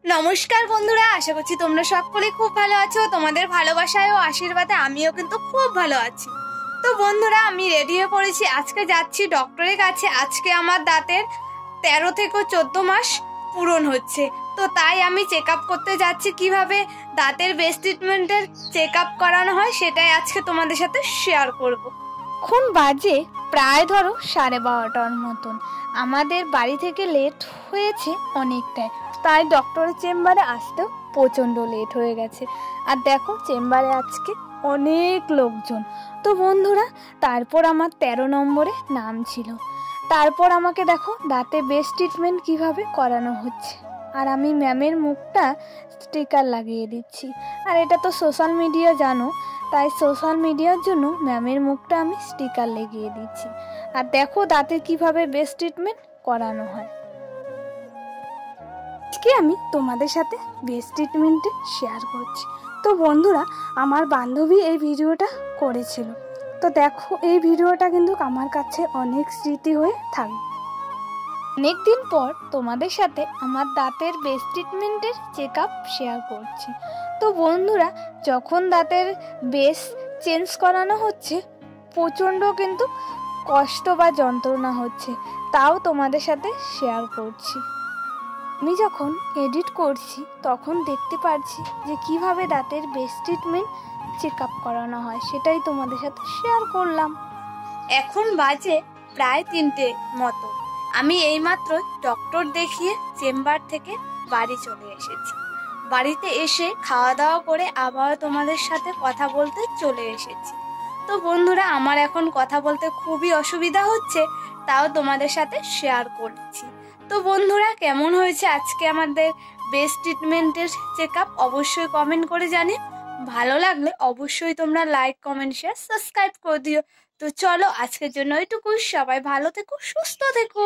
নমস্কার বন্ধুরা, আশা করছি তোমরা সকলে খুব ভালো আছো। তোমাদের ভালোবাসায় ও আশীর্বাদে আমিও কিন্তু খুব ভালো আছি। তো বন্ধুরা, আমি রেডি হয়ে পড়েছি। আজকে যাচ্ছি ডক্টরের কাছে। আজকে আমার দাঁতের 13 থেকে 14 মাস পূরণ হচ্ছে। তো তাই আমি চেক আপ করতে যাচ্ছি। কিভাবে দাঁতের বেস্ট ট্রিটমেন্টের চেক আপ করানো হয় সেটাই আজকে তোমাদের সাথে শেয়ার করব। এখন বাজে প্রায় ধরো 12:30টার মতন। আমাদের বাড়ি থেকে লেট হয়েছে অনেকটাই, তাই ডক্টরের চেম্বারে আসতেও প্রচণ্ড লেট হয়ে গেছে। আর দেখো চেম্বারে আজকে অনেক লোকজন। তো বন্ধুরা, তারপর আমার 13 নম্বরে নাম ছিল। তারপর আমাকে দেখো দাঁতে বেস্ট ট্রিটমেন্ট কিভাবে করানো হচ্ছে, আর আমি ম্যামের মুখটা স্টিকার লাগিয়ে দিচ্ছি। আর এটা তো সোশ্যাল মিডিয়া জানো, তাই সোশ্যাল মিডিয়ার জন্য ম্যামের মুখটা আমি স্টিকার লাগিয়ে দিচ্ছি। আর দেখো দাঁতে কিভাবে বেস্ট ট্রিটমেন্ট করানো হয়। আজকে আমি তোমাদের সাথে বেস্ট ট্রিটমেন্টে শেয়ার করছি। তো বন্ধুরা, আমার বান্ধবী এই ভিডিওটা করেছিল। তো দেখো এই ভিডিওটা কিন্তু আমার কাছে অনেক স্মৃতি হয়ে থাকবে। অনেকদিন পর তোমাদের সাথে আমার দাঁতের বেস্ট ট্রিটমেন্টের চেক আপ শেয়ার করছি। তো বন্ধুরা, যখন দাঁতের বেস চেঞ্জ করানো হচ্ছে প্রচণ্ড কিন্তু কষ্ট বা যন্ত্রণা হচ্ছে, তাও তোমাদের সাথে শেয়ার করছি। আমি যখন এডিট করছি তখন দেখতে পাচ্ছি যে কিভাবে দাঁতের বেস্ট ট্রিটমেন্ট চেক আপ করানো হয়, সেটাই তোমাদের সাথে শেয়ার করলাম। এখন বাজে প্রায় 3টে মতো। আমি এইমাত্র ডক্টর দেখিয়ে চেম্বার থেকে বাড়ি চলে এসেছি। বাড়িতে এসে খাওয়া দাওয়া করে আবার তোমাদের সাথে কথা বলতে চলে এসেছি। তো বন্ধুরা, আমার এখন কথা বলতে খুবই অসুবিধা হচ্ছে, তাও তোমাদের সাথে শেয়ার করছি। তো বন্ধুরা, কেমন হয়েছে আজকে আমাদের বেস্ট ট্রিটমেন্টের চেক আপ অবশ্যই কমেন্ট করে জানিও। ভালো লাগলে অবশ্যই তোমরা লাইক, কমেন্ট, শেয়ার, সাবস্ক্রাইব করে দিও। তো চলো আজকের জন্য এটুকুই। সবাই ভালো থেকো, সুস্থ থেকো।